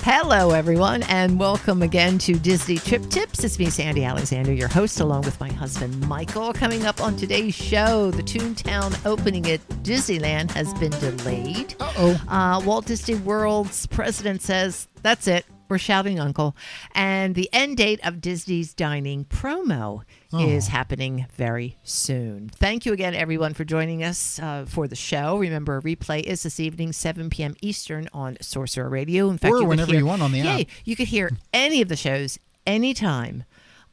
Hello, everyone, and welcome again to Disney Trip Tips. It's me, Sandi Alexander, your host, along with my husband, Michael. Coming up on today's show, the Toontown opening at Disneyland has been delayed. Walt Disney World's president says, that's it. We're shouting uncle. And the end date of Disney's dining promo is happening very soon. Thank you again, everyone, for joining us for the show. Remember, a replay is this evening, 7 p.m. Eastern on Sorcerer Radio. In fact, or whenever you want on the app. Yeah, you could hear any of the shows anytime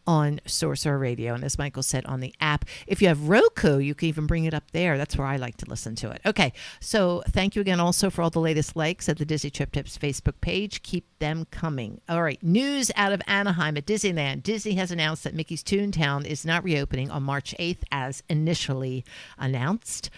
on Sorcerer Radio, and as Michael said, on the app. If you have Roku, you can even bring it up there. That's where I like to listen to it. Okay, so thank you again also for all the latest likes at the Disney Trip Tips Facebook page. Keep them coming. All right, news out of Anaheim at Disneyland. Disney has announced that Mickey's Toontown is not reopening on March 8th as initially announced.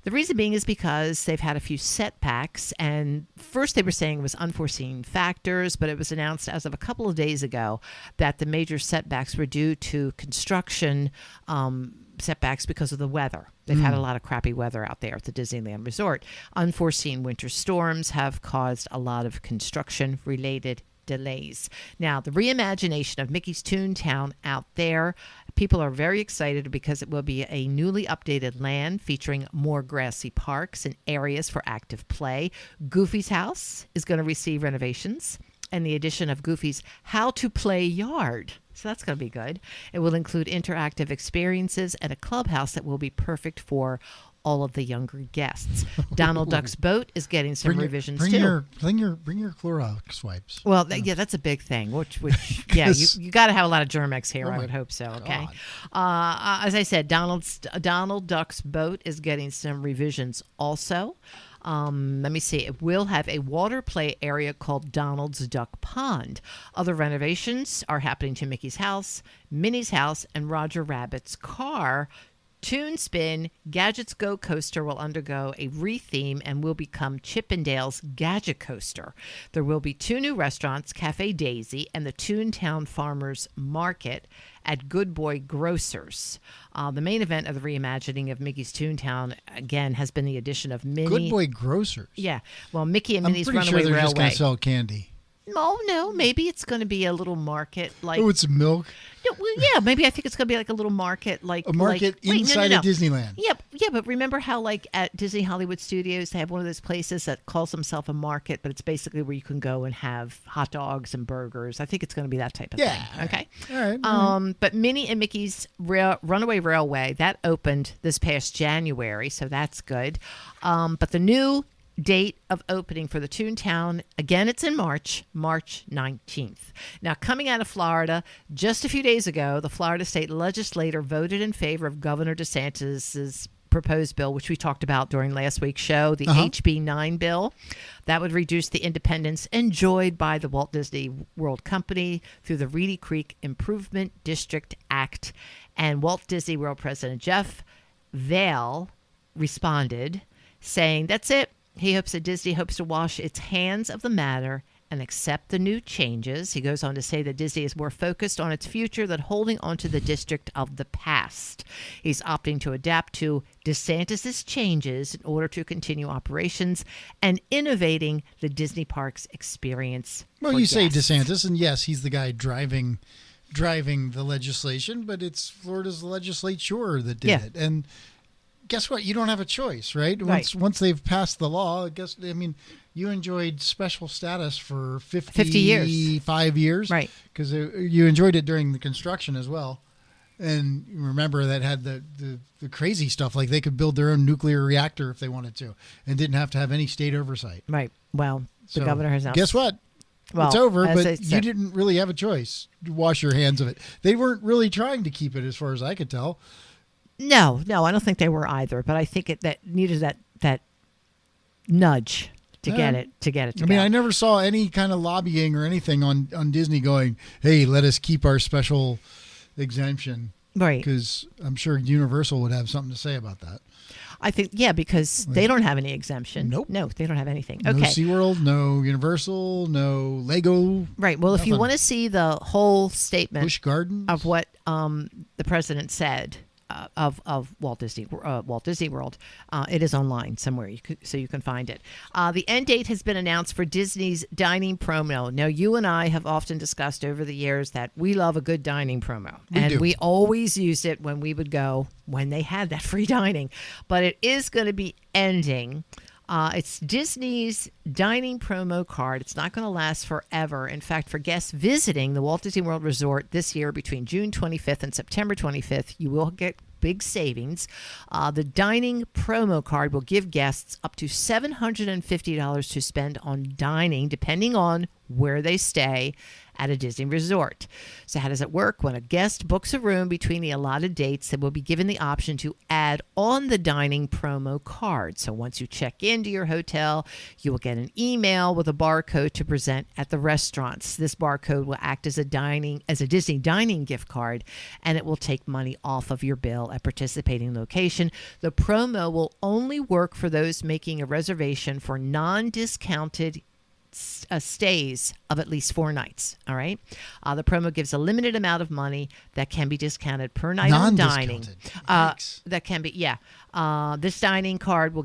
The reason being is because they've had a few setbacks, and first they were saying it was unforeseen factors, but it was announced as of a couple of days ago that the major setbacks were due to construction setbacks because of the weather. They've had a lot of crappy weather out there at the Disneyland Resort. Unforeseen winter storms have caused a lot of construction-related delays. Now, the reimagination of Mickey's Toontown out there, people are very excited because it will be a newly updated land featuring more grassy parks and areas for active play. Goofy's house is going to receive renovations and the addition of Goofy's How to Play Yard. So that's going to be good. It will include interactive experiences and a clubhouse that will be perfect for all of the younger guests. Donald Duck's boat is getting some revisions too. Bring your Clorox wipes. Well, yeah, that's a big thing. Which yeah, you got to have a lot of Germ-X here. I would hope so. Okay. As I said, Donald Duck's boat is getting some revisions also. Let me see. It will have a water play area called Donald's Duck Pond. Other renovations are happening to Mickey's house, Minnie's house, and Roger Rabbit's car. Toon Spin Gadgets Go Coaster will undergo a retheme and will become Chippendale's Gadget Coaster. There will be 2 new restaurants, Cafe Daisy and the Toontown Farmers Market at Good Boy Grocers. The main event of the reimagining of Mickey's Toontown, again, has been the addition of Minnie. Good Boy Grocers? Yeah. Well, Mickey and Minnie's Runaway Railway. I'm pretty sure they're Railway. just going to sell candy. No, maybe it's going to be a little market like. Oh, it's milk. No, well, yeah, maybe I think it's going to be like a little market, like a market inside of Disneyland. Yeah, but remember how like at Disney Hollywood Studios they have one of those places that calls themselves a market, but it's basically where you can go and have hot dogs and burgers. I think it's going to be that type of thing. Okay. All right. But Minnie and Mickey's Runaway Railway that opened this past January, so that's good. But the new date of opening for the Toontown, again, it's in March 19th. Now, coming out of Florida, just a few days ago, the Florida state legislature voted in favor of Governor DeSantis's proposed bill, which we talked about during last week's show, the HB 9 bill. That would reduce the independence enjoyed by the Walt Disney World Company through the Reedy Creek Improvement District Act. And Walt Disney World President Jeff Vail responded, saying, that's it. He hopes that Disney hopes to wash its hands of the matter and accept the new changes. He goes on to say that Disney is more focused on its future than holding on to the district of the past. He's opting to adapt to DeSantis' changes in order to continue operations and innovating the Disney parks experience. Well, you say DeSantis, and yes, he's the guy driving the legislation, but it's Florida's legislature that did it. And guess what? You don't have a choice, right? Once they've passed the law, you enjoyed special status for 50 years. 5 years. Right. Because you enjoyed it during the construction as well. And remember that had the crazy stuff, like they could build their own nuclear reactor if they wanted to and didn't have to have any state oversight. Right. Well, the governor has now. Guess what? Well, it's over, but you didn't really have a choice to wash your hands of it. They weren't really trying to keep it, as far as I could tell. No, I don't think they were either. But I think that needed that nudge to get it to I never saw any kind of lobbying or anything on Disney going, hey, let us keep our special exemption. Right. Because I'm sure Universal would have something to say about that. I think, because they don't have any exemption. Nope. No, they don't have anything. Okay. No SeaWorld, no Universal, no Lego. Right. Well, nothing. If you want to see the whole statement Busch Gardens of what the president said, of Walt Disney World. It is online somewhere, so you can find it. The end date has been announced for Disney's dining promo. Now, you and I have often discussed over the years that we love a good dining promo, we always used it when we would go when they had that free dining. But it is going to be ending. It's Disney's dining promo card. It's not going to last forever. In fact, for guests visiting the Walt Disney World Resort this year between June 25th and September 25th, you will get big savings. The dining promo card will give guests up to $750 to spend on dining, depending on where they stay at a Disney resort. So how does it work? When a guest books a room between the allotted dates, they will be given the option to add on the dining promo card. So once you check into your hotel, you will get an email with a barcode to present at the restaurants. This barcode will act as a Disney dining gift card, and it will take money off of your bill at participating location. The promo will only work for those making a reservation for non-discounted stays of at least 4 nights. All right. The promo gives a limited amount of money that can be discounted per night on dining. That can be, this dining card will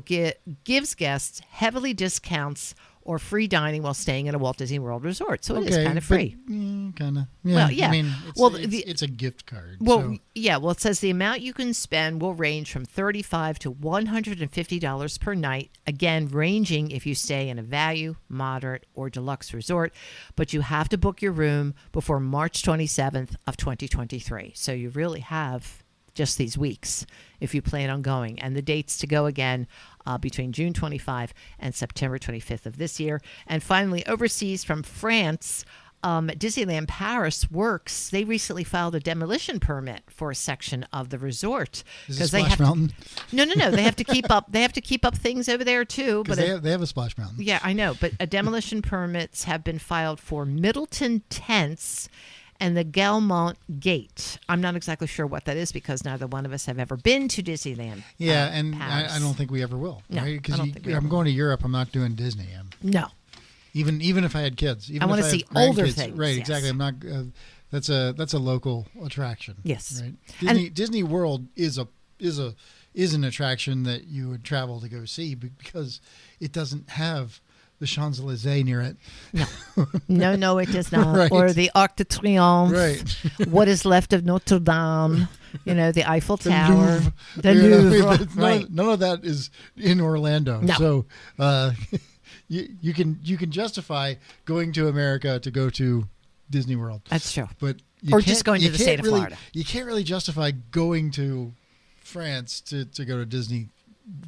gives guests heavily discounts or free dining while staying at a Walt Disney World Resort. So it is kind of free. Kind of. Yeah. Well, yeah. I mean, it's a gift card. Well, so. yeah. Well, it says the amount you can spend will range from $35 to $150 per night. Again, ranging if you stay in a value, moderate, or deluxe resort. But you have to book your room before March 27th of 2023. So you really have just these weeks if you plan on going. And the dates to go again between June 25 and September 25th of this year. And finally, overseas from France, Disneyland Paris Works, they recently filed a demolition permit for a section of the resort. Is it Splash Mountain? No. They have to keep up. They have to keep up things over there too. But they have a Splash Mountain. Yeah, I know. But demolition permits have been filed for Middleton Tents and the Gaumont Gate. I'm not exactly sure what that is because neither one of us have ever been to Disneyland. Yeah, and I don't think we ever will. No, right? Because I'm going to Europe. I'm not doing Disney. No. Even if I had kids. Even I want to see older things. Right, yes. exactly. I'm not. That's a local attraction. Yes. Right. Disney World is an attraction that you would travel to go see because it doesn't have the Champs-Elysees near it. No, it does not. Right. Or the Arc de Triomphe. Right. What is left of Notre Dame. The Eiffel Tower. The Louvre. Right. None of that is in Orlando. No. So you can justify going to America to go to Disney World. That's true. But just going to the state of Florida. You can't really justify going to France to go to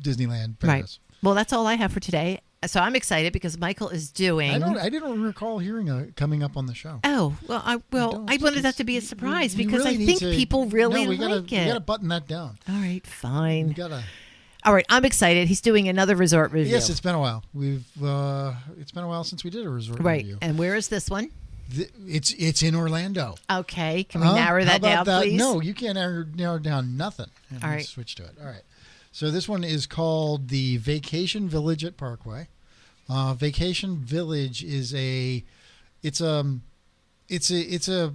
Disneyland Paris. Right. Well, that's all I have for today. So I'm excited because Michael is doing. I didn't recall hearing coming up on the show. Oh well, I wanted that to be a surprise because I think people really like it. We gotta button that down. All right, fine. We gotta. All right, I'm excited. He's doing another resort review. Yes, it's been a while. It's been a while since we did a resort review. Right, and where is this one? It's in Orlando. Okay, can we narrow that down, please? No, you can't narrow down nothing. All right, switch to it. All right. So this one is called the Vacation Village at Parkway. Vacation Village is it's a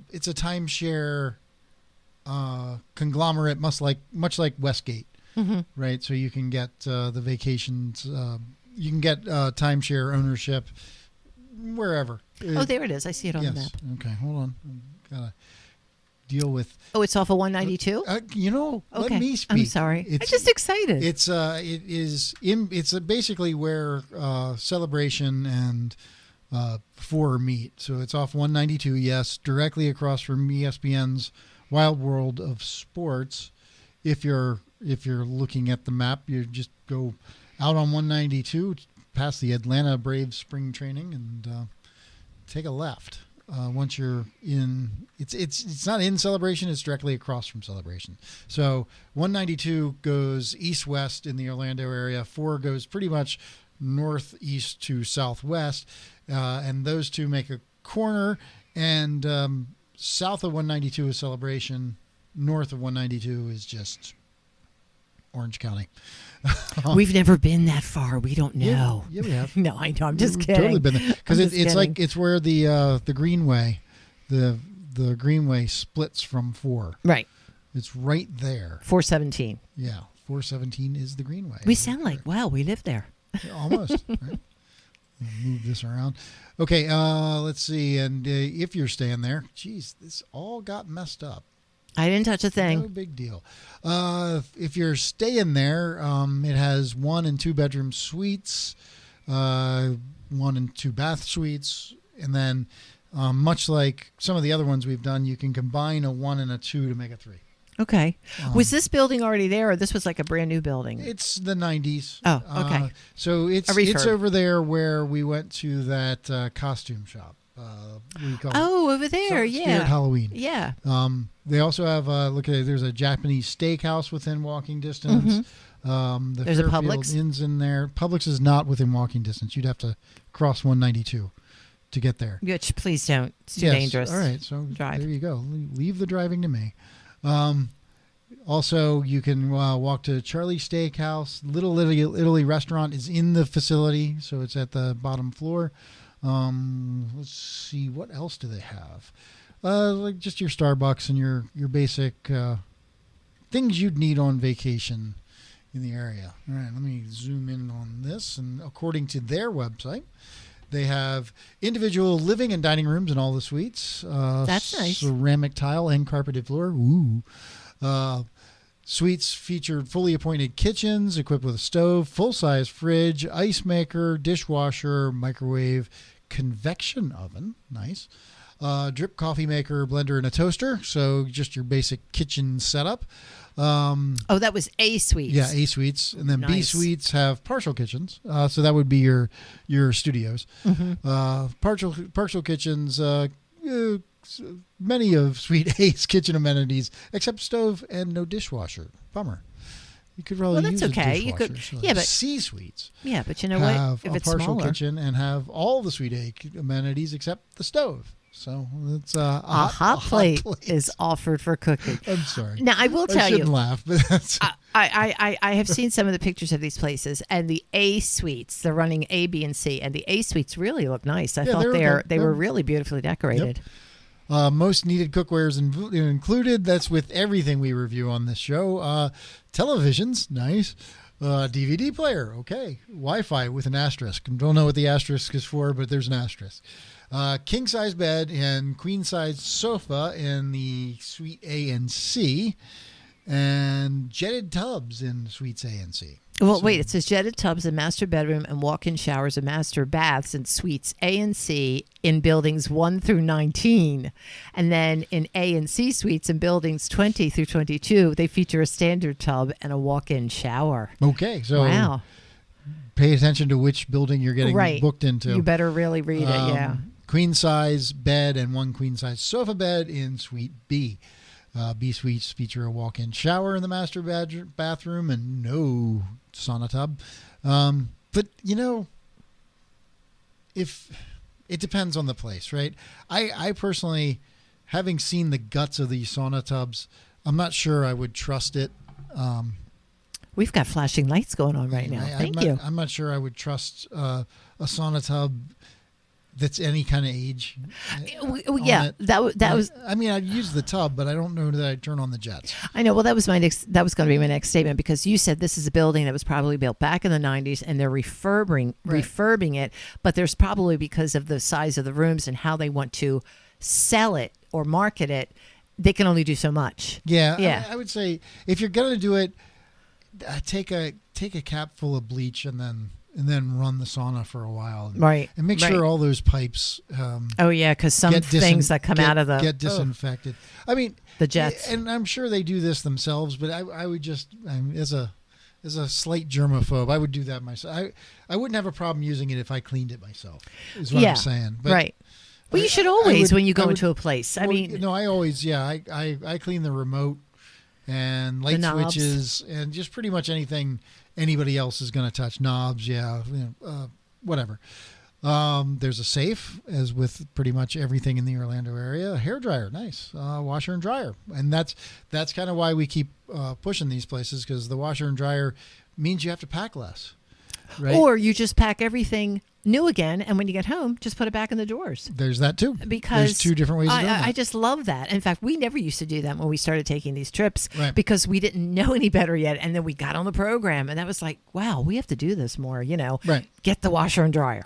timeshare conglomerate, much like Westgate, right? So you can get the vacations, you can get timeshare ownership wherever. Oh, there it is. I see it on the map. Okay, hold on. Gotta deal with. Oh, it's off of 192. Okay. Let me speak. I'm sorry. I'm just excited. It's basically where Celebration and 4 meet. So it's off 192. Yes, directly across from ESPN's Wild World of Sports. If you're looking at the map, you just go out on 192 past the Atlanta Braves spring training and take a left. Once you're in, it's not in Celebration, it's directly across from Celebration. So 192 goes east-west in the Orlando area. 4 goes pretty much northeast to southwest, and those two make a corner. And south of 192 is Celebration. North of 192 is just Orange County. We've never been that far. We don't know. Yeah, we have. No, I know. I'm just kidding. Totally been there because it's where the Greenway, the Greenway splits from 4. Right. It's right there. 417. Yeah, 417 is the Greenway. We sound like, wow, we live there. Almost. Right? Move this around. Okay, let's see. And if you're staying there, geez, this all got messed up. I didn't touch a thing. No big deal. If you're staying there, it has 1 and 2 bedroom suites, 1 and 2 bath suites, and then much like some of the other ones we've done, you can combine a 1 and a 2 to make a 3. Okay. Was this building already there, or this was like a brand new building? It's the 90s. Oh, okay. So it's over there where we went to that costume shop. Over there, Spirit Halloween. Yeah. They also have there's a Japanese steakhouse within walking distance. There's a Publix. Inn's in there. Publix is not within walking distance. You'd have to cross 192 to get there. Which, please don't. It's too dangerous. All right, so drive. There you go. Leave the driving to me. Also, you can walk to Charlie's Steakhouse. Little Italy restaurant is in the facility, so it's at the bottom floor. Let's see, what else do they have? Like just your Starbucks and your basic things you'd need on vacation in the area. All right, let me zoom in on this. And according to their website, they have individual living and dining rooms in all the suites. That's nice. Ceramic tile and carpeted floor. Ooh. Suites featured fully appointed kitchens equipped with a stove, full-size fridge, ice maker, dishwasher, microwave, convection oven. Nice. Drip coffee maker, blender, and a toaster. So just your basic kitchen setup. That was A suites. Yeah, A suites. And then Nice. B suites have partial kitchens. So that would be your studios. Partial kitchens, many of Suite A's kitchen amenities, except stove and no dishwasher. Bummer. You could probably use okay. a dishwasher. You could, so yeah, but C suites. Yeah, but you know have what? If a it's partial smaller, kitchen and have all the Suite A amenities except the stove. So it's a hot plate is offered for cooking. I'm sorry. Now I will tell I shouldn't you. laugh, but that's I have seen some of the pictures of these places, and the A suites. They're running A, B, and C, and the A suites really look nice. I thought they were really beautifully decorated. Yep. Most needed cookware is included. That's with everything we review on this show. Televisions, nice. DVD player, okay. Wi-Fi with an asterisk. Don't know what the asterisk is for, but there's an asterisk. King size bed and queen size sofa in the Suite A and C, and jetted tubs in Suites A and C. Well, wait, it says jetted tubs in master bedroom and walk-in showers and master baths in Suites A and C in buildings 1 through 19. And then in A and C suites in buildings 20 through 22, they feature a standard tub and a walk-in shower. Okay, so wow. Pay attention to which building you're getting booked into. You better really read it, yeah. Queen size bed and 1 queen size sofa bed in Suite B. B suites feature a walk-in shower in the master bathroom and no sauna tub. But, if it depends on the place, right? I personally, having seen the guts of these sauna tubs, I'm not sure I would trust it. We've got flashing lights going on right now. Thank you. I'm not sure I would trust a sauna tub that's any kind of age. Yeah, that was. I mean, I'd use the tub, but I don't know that I'd turn on the jets. I know. Well, that was going to be my next statement, because you said this is a building that was probably built back in the 90s, and they're refurbing it. But there's probably, because of the size of the rooms and how they want to sell it or market it, they can only do so much. Yeah. I would say if you're going to do it, take a cap full of bleach and then run the sauna for a while. Right. And make sure all those pipes. Because some things that come out of the get disinfected. I mean, the jets. And I'm sure they do this themselves, but I would just, as a slight germaphobe, I would do that myself. I wouldn't have a problem using it if I cleaned it myself. Is what I'm saying. But right. Well, you should always when you go into a place. I mean, I always, I clean the remote and light switches and just pretty much anything anybody else is going to touch. Knobs, whatever. There's a safe, as with pretty much everything in the Orlando area. A hairdryer, nice. Washer and dryer. And that's kind of why we keep pushing these places, because the washer and dryer means you have to pack less. Right? Or you just pack everything new again, and when you get home, just put it back in the drawers. There's that too. Because there's 2 different ways of doing that. I just love that. In fact, we never used to do that when we started taking these trips because we didn't know any better yet. And then we got on the program, and that was like, wow, we have to do this more, Get the washer and dryer.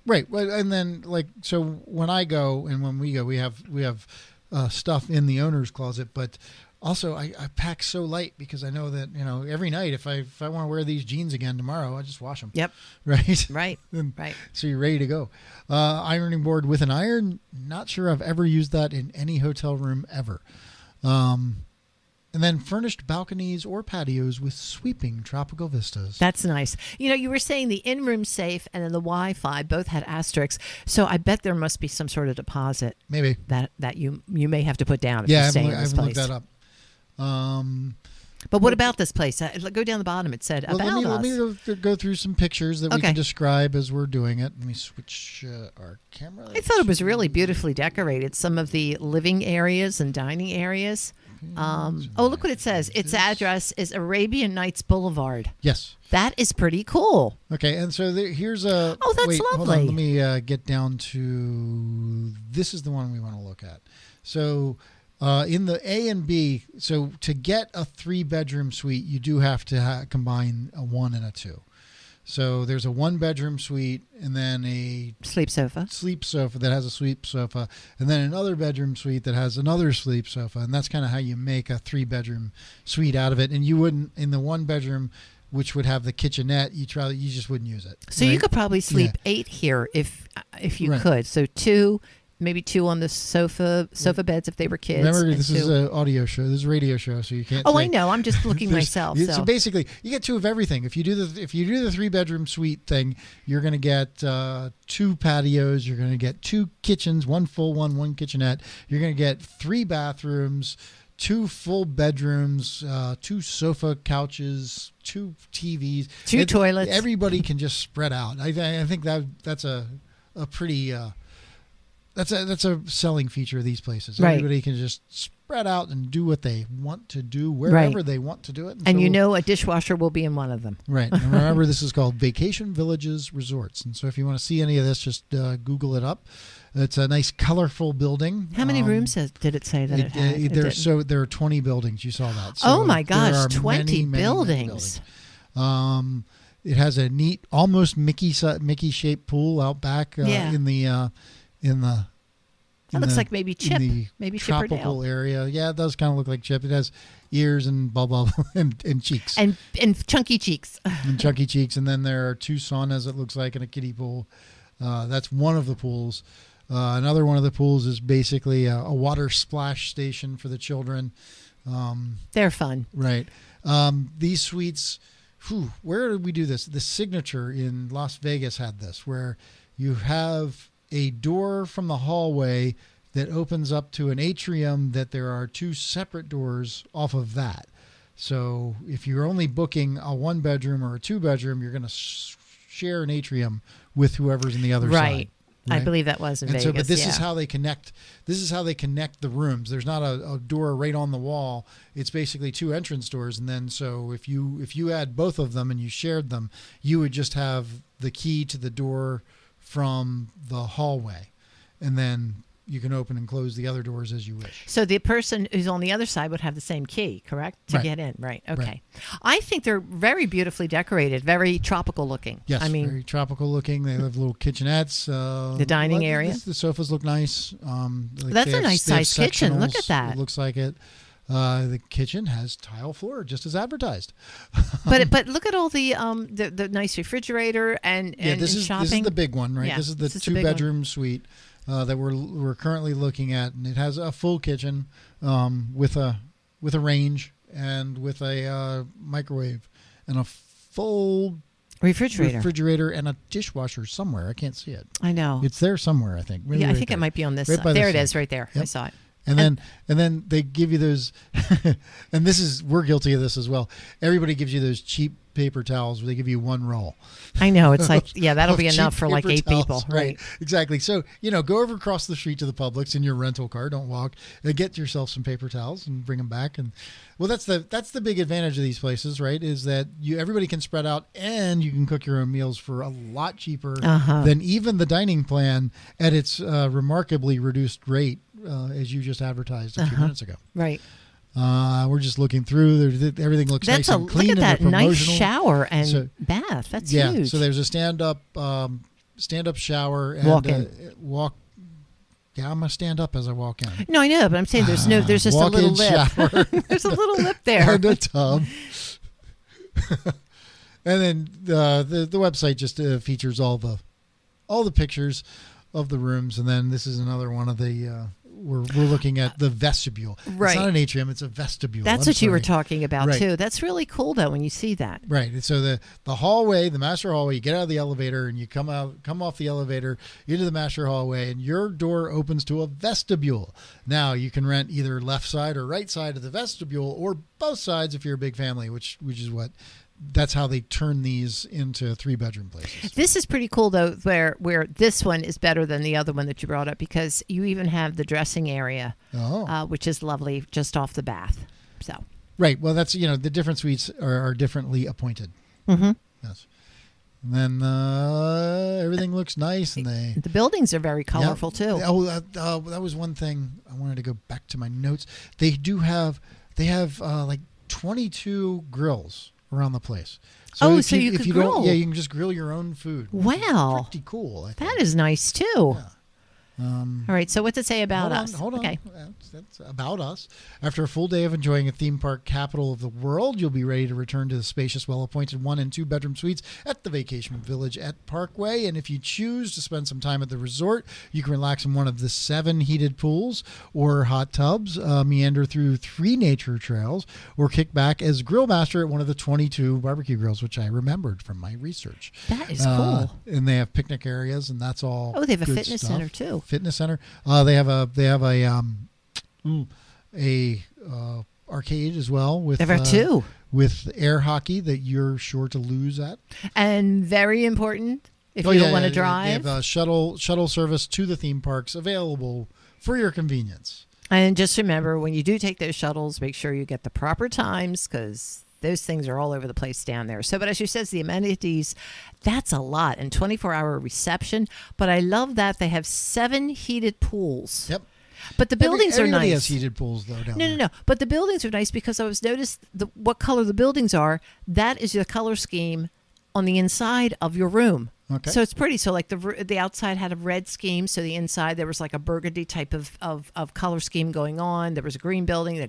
Right. And then, so when I go and when we go, we have stuff in the owner's closet, but also I pack so light because I know that, every night if I want to wear these jeans again tomorrow, I just wash them. Yep. Right. Right. Right. So you're ready to go. Ironing board with an iron. Not sure I've ever used that in any hotel room ever. And then furnished balconies or patios with sweeping tropical vistas. That's nice. You were saying the in-room safe and then the Wi-Fi both had asterisks. So I bet there must be some sort of deposit. Maybe. That you may have to put down if you're staying in this place. I haven't looked that up. But what about this place? Go down the bottom. It said about us. Let me go through some pictures that we can describe as we're doing it. Let me switch our camera. I thought it was really beautifully decorated. Some of the living areas and dining areas. Look what it says. Its address is Arabian Nights Boulevard. Yes. That is pretty cool. Okay, and so here's a... Oh, that's lovely. Hold on, let me get down to... This is the one we want to look at. So... in the A and B, so to get a 3-bedroom suite, you do have to combine a 1 and a 2. So there's a 1-bedroom suite and then a sleep sofa that has a sleep sofa, and then another bedroom suite that has another sleep sofa, and that's kind of how you make a 3-bedroom suite out of it. And you wouldn't, in the 1-bedroom, which would have the kitchenette, you just wouldn't use it. So you could probably sleep 8 here if you could. So 2. Maybe 2 on the sofa beds if they were kids. Remember, this is an audio show. This is a radio show, so you can't. Oh, I know. I'm just looking myself. So basically, you get 2 of everything. If you do the 3-bedroom suite thing, you're going to get 2 patios. You're going to get 2 kitchens, 1 full one kitchenette. You're going to get 3 bathrooms, 2 full bedrooms, 2 sofa couches, 2 TVs, 2 toilets. Everybody can just spread out. I think that's a pretty. That's a selling feature of these places. Right. Everybody can just spread out and do what they want to do wherever they want to do it. And a dishwasher will be in one of them. Right. And remember, this is called Vacation Villages Resorts. And so if you want to see any of this, just Google it up. It's a nice, colorful building. How many rooms did it say that it had? There are 20 buildings. You saw that. So my gosh, 20 buildings. It has a neat, almost Mickey-shaped pool out back in the... It looks like maybe Chip, maybe Chip or Dale. Tropical area. Yeah, it does kind of look like Chip. It has ears and blah blah, blah and cheeks and chunky cheeks. And chunky cheeks. And then there are 2 saunas. It looks like in a kiddie pool. That's one of the pools. Another one of the pools is basically a water splash station for the children. They're fun, right? These suites. Where did we do this? The Signature in Las Vegas had this, where you have a door from the hallway that opens up to an atrium that there are 2 separate doors off of that. So if you're only booking a 1-bedroom or a 2-bedroom, you're going to share an atrium with whoever's in the other side. Right. I believe that was in Vegas. But this is how they connect. This is how they connect the rooms. There's not a door right on the wall. It's basically 2 entrance doors. And then so if you had both of them and you shared them, you would just have the key to the door from the hallway, and then you can open and close the other doors as you wish. So the person who's on the other side would have the same key, correct? To get in, right? Okay. Right. I think they're very beautifully decorated, very tropical looking. Yes, very tropical looking. They have little kitchenettes. The dining area. The sofas look nice. That's a nice sized kitchen. Look at that. It looks like it. The kitchen has tile floor, just as advertised. but look at all the nice refrigerator and shopping. This is the big one, right? Yeah, this is the 2-bedroom suite that we're currently looking at, and it has a full kitchen with a range and with a microwave and a full refrigerator and a dishwasher somewhere. I can't see it. I know it's there somewhere. I think. Maybe I think it might be on this side. There it is, right there. Yep. I saw it. And then they give you those, and we're guilty of this as well. Everybody gives you those cheap paper towels where they give you one roll. I know. It's like, that'll be enough for like 8 towels, people. Right. Exactly. So, go over across the street to the Publix in your rental car. Don't walk. Get yourself some paper towels and bring them back. And well, that's the big advantage of these places, right? Is that everybody can spread out and you can cook your own meals for a lot cheaper than even the dining plan at its remarkably reduced rate, as you just advertised a few minutes ago. Right. We're just looking through. Everything looks nice and clean. Look at that nice shower and so, bath. That's huge. So there's a stand-up shower and walk. Yeah, I'm gonna stand up as I walk in. No, I know, but I'm saying there's just a little lip. There's a little lip there. And a tub. And then the website just features all the pictures of the rooms, and then this is another one of the. We're looking at the vestibule. Right. It's not an atrium; it's a vestibule. That's what you were talking about too. That's really cool though when you see that. Right. So the hallway, the master hallway, you get out of the elevator and you come off the elevator into the master hallway, and your door opens to a vestibule. Now you can rent either left side or right side of the vestibule, or both sides if you're a big family, which is what. That's how they turn these into 3-bedroom places. This is pretty cool, though, where this one is better than the other one that you brought up, because you even have the dressing area, which is lovely, just off the bath. So right. Well, that's the different suites are differently appointed. Mm-hmm. Yes. And then everything looks nice, and the buildings are very colorful too. Oh, that was one thing I wanted to go back to my notes. They have like 22 grills around the place. So you can grill. You can just grill your own food. Wow. Pretty cool. I think. That is nice too. Yeah. All right, so what's it say about us? Hold on. Okay. That's about us. After a full day of enjoying a theme park capital of the world, you'll be ready to return to the spacious, well-appointed 1- and 2-bedroom suites at the Vacation Village at Parkway. And if you choose to spend some time at the resort, you can relax in one of the 7 heated pools or hot tubs, meander through 3 nature trails, or kick back as grill master at one of the 22 barbecue grills, which I remembered from my research. That is cool. And they have picnic areas, and that's all. Oh, they have a fitness stuff. center too. Fitness center. They have a arcade as well with with air hockey that you're sure to lose at. And very important if you don't want to drive. They have shuttle service to the theme parks available for your convenience. And just remember, when you do take those shuttles, make sure you get the proper times, because those things are all over the place down there. So, but as you says, the amenities, that's a lot. And 24-hour reception. But I love that they have 7 heated pools. Yep. But the buildings are nice. Everybody has heated pools, though, down there. No. But the buildings are nice, because I was noticed what color the buildings are. That is the color scheme on the inside of your room. Okay. So it's pretty. So like the outside had a red scheme. So the inside there was like a burgundy type of color scheme going on. There was a green building, a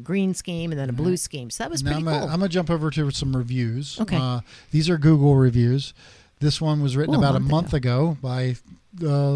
green scheme, and then a blue scheme. So that was pretty cool. I'm going to jump over to some reviews. Okay. These are Google reviews. This one was written about a month ago by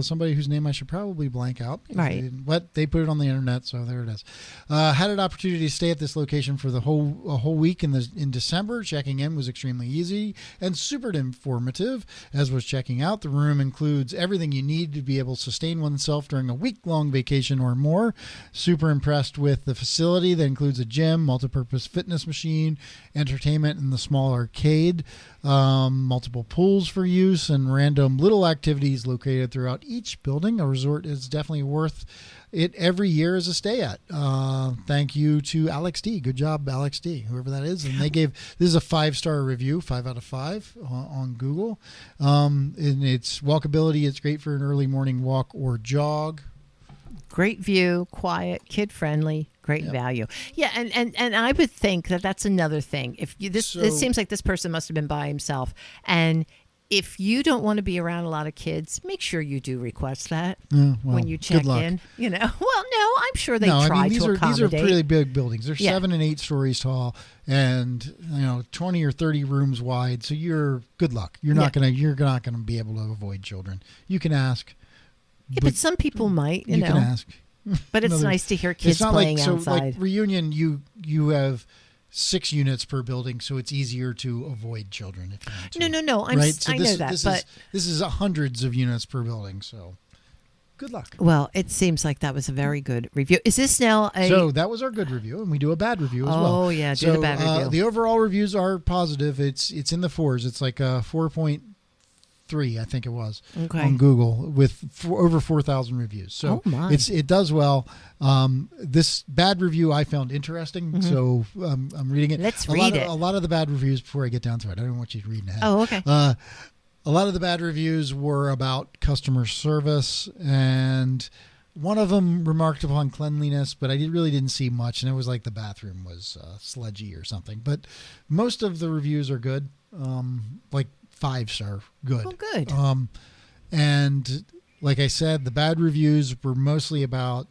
somebody whose name I should probably blank out. Right. But they put it on the internet, so there it is. Had an opportunity to stay at this location for a whole week in December. Checking in was extremely easy and super informative, as was checking out. The room includes everything you need to be able to sustain oneself during a week-long vacation or more. Super impressed with the facility that includes a gym, multipurpose fitness machine, entertainment in the small arcade, multiple pools for use, and random little activities located throughout each building. A resort is definitely worth it every year as a stay at. Thank you to Alex D. Good job, Alex D., whoever that is. And this is a 5-star review, 5 out of 5 on Google. And it's walkability. It's great for an early morning walk or jog. Great view, quiet, kid-friendly, great value. Yeah, and I would think that's another thing. It seems like this person must have been by himself. And if you don't want to be around a lot of kids, make sure you do request that when you check in. Well, no, I'm sure they try to accommodate. These are pretty big buildings. They're 7 and 8 stories tall, and 20 or 30 rooms wide. So you're good luck. You're not gonna be able to avoid children. You can ask. Yeah, but some people might. You can ask. But it's nice to hear kids playing outside. So like Reunion, you have 6 units per building, so it's easier to avoid children if you want to. No. I know that. This is hundreds of units per building, so good luck. Well, it seems like that was a very good review. Is this now a... So that was our good review, and we do a bad review as well. Oh, yeah, do the bad review. The overall reviews are positive. It's in the 4s. It's like 4.3, I think it was, on Google, with over 4,000 reviews. So it does well. This bad review I found interesting, so I'm reading it. Let's read it. A lot of the bad reviews, before I get down to it, I don't want you to read ahead. Oh, okay. A lot of the bad reviews were about customer service, and one of them remarked upon cleanliness, but I really didn't see much, and it was like the bathroom was sludgy or something. But most of the reviews are good, like 5-star good. Oh, good. And like I said, the bad reviews were mostly about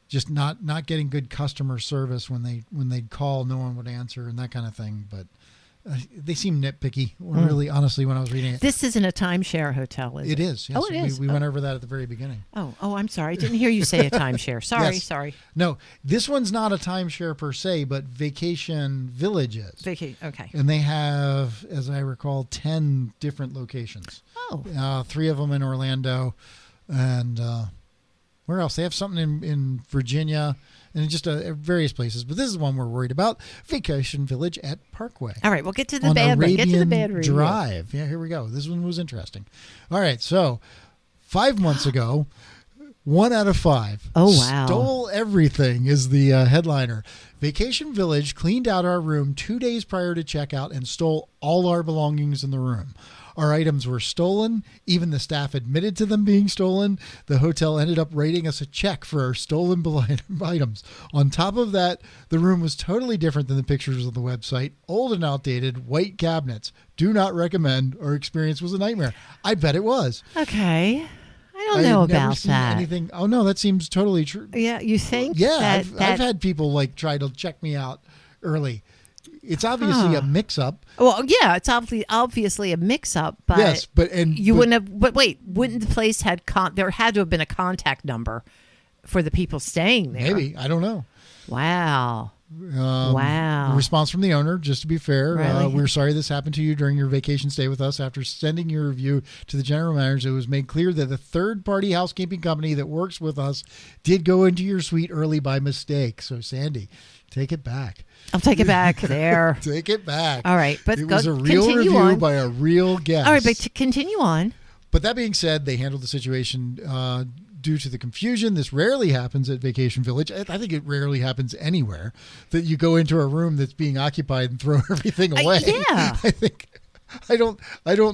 just not getting good customer service when they'd call, no one would answer, and that kind of thing. But they seem nitpicky, really, honestly, when I was reading it. This isn't a timeshare hotel, is it? It is. Yes. Oh, it is. We went over that at the very beginning. Oh, I'm sorry. I didn't hear you say a timeshare. Sorry. No, this one's not a timeshare per se, but Vacation Village is. Okay. And they have, as I recall, 10 different locations. Oh. 3 of them in Orlando, and where else? They have something in Virginia, and just various places. But this is one we're worried about. Vacation Village at Parkway. All right, we'll get to the bad one. Get to the bad review. Drive. Yeah, here we go. This one was interesting. All right, so 5 months ago, 1 out of 5. Oh, wow. Stole everything is the headliner. Vacation Village cleaned out our room 2 days prior to checkout and stole all our belongings in the room. Our items were stolen. Even the staff admitted to them being stolen. The hotel ended up writing us a check for our stolen items. On top of that, the room was totally different than the pictures on the website. Old and outdated, white cabinets. Do not recommend. Our experience was a nightmare. I bet it was. Okay. I don't know about that. Anything. Oh, no, that seems totally true. Yeah, you think? Yeah, I've had people try to check me out early. It's obviously a mix-up. Well, yeah, it's obviously a mix-up, but yes, wouldn't have. But wait, wouldn't the place there had to have been a contact number for the people staying there? Maybe, I don't know. Wow. Wow. Response from the owner, just to be fair. Really? We're sorry this happened to you during your vacation stay with us. After sending your review to the general manager, it was made clear that the third-party housekeeping company that works with us did go into your suite early by mistake. So, Sandy, take it back. I'll take it back there. Take it back. All right. But it was a real review by a real guest. All right, but to continue on. But that being said, they handled the situation due to the confusion. This rarely happens at Vacation Village. I think it rarely happens anywhere that you go into a room that's being occupied and throw everything away. Yeah. I don't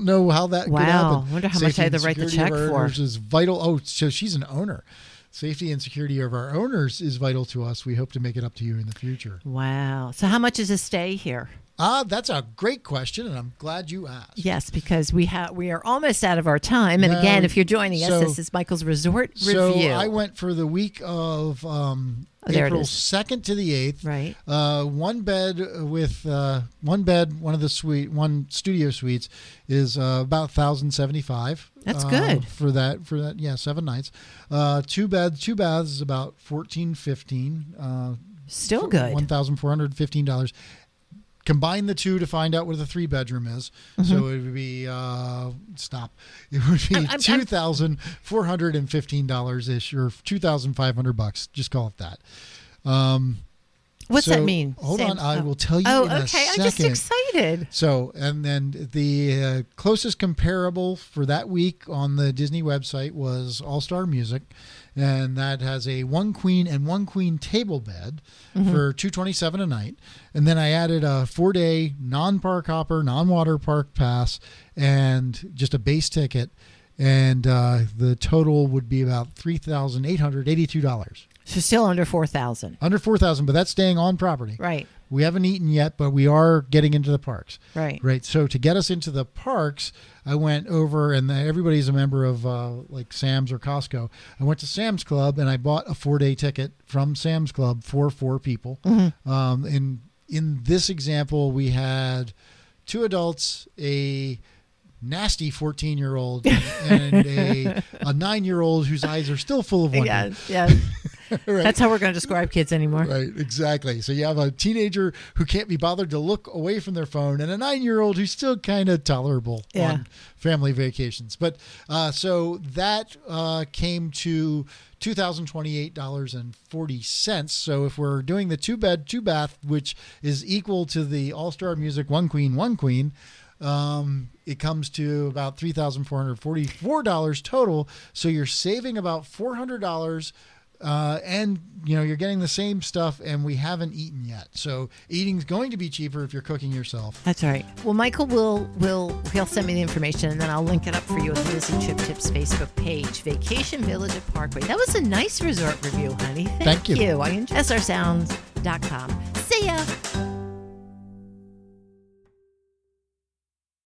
know how that could happen. I wonder how much I had to write the check for. Is vital. Oh, so she's an owner. Safety and security of our owners is vital to us. We hope to make it up to you in the future. Wow. So how much is a stay here? That's a great question, and I'm glad you asked. Yes, because we are almost out of our time. And again, if you're joining us, this is Michael's resort review. So I went for the week of April 2nd to the 8th. Right. One bed, one studio suites is about $1,075. That's good. For that, yeah, 7 nights. 2 beds, 2 baths is about $1,415. Still good. $1,415. Combine the 2 to find out what the 3-bedroom is. Mm-hmm. So it would be It would be $2,415-ish, or $2,500. Just call it that. What's that mean? Hold on, I will tell you in a second. I'm just excited. So, and then the closest comparable for that week on the Disney website was All Star Music, and that has a 1 queen and 1 queen table bed for $227 a night. And then I added a 4-day non-park hopper, non-water park pass, and just a base ticket, and the total would be about $3,882. So still under $4,000. Under $4,000, but that's staying on property. Right. We haven't eaten yet, but we are getting into the parks. Right. Right. So to get us into the parks, I went over, and everybody's a member of like Sam's or Costco. I went to Sam's Club, and I bought a 4-day ticket from Sam's Club for 4 people. Mm-hmm. In this example, we had 2 adults, a nasty 14-year-old, and a 9-year-old whose eyes are still full of wonder. Yes. Right? That's how we're going to describe kids anymore. Right, exactly. So you have a teenager who can't be bothered to look away from their phone and a 9-year-old who's still kind of tolerable on family vacations. But so that came to $2,028.40. So if we're doing the 2-bed, 2-bath, which is equal to the All-Star Music 1 Queen, 1 Queen, it comes to about $3,444 total. So you're saving about $400, and you're getting the same stuff, and we haven't eaten yet. So eating's going to be cheaper if you're cooking yourself. That's right. Well, Michael he'll send me the information, and then I'll link it up for you on the Disney Trip Tips Facebook page. Vacation Village at Parkway. That was a nice resort review, honey. Thank you. SRSounds.com. See ya.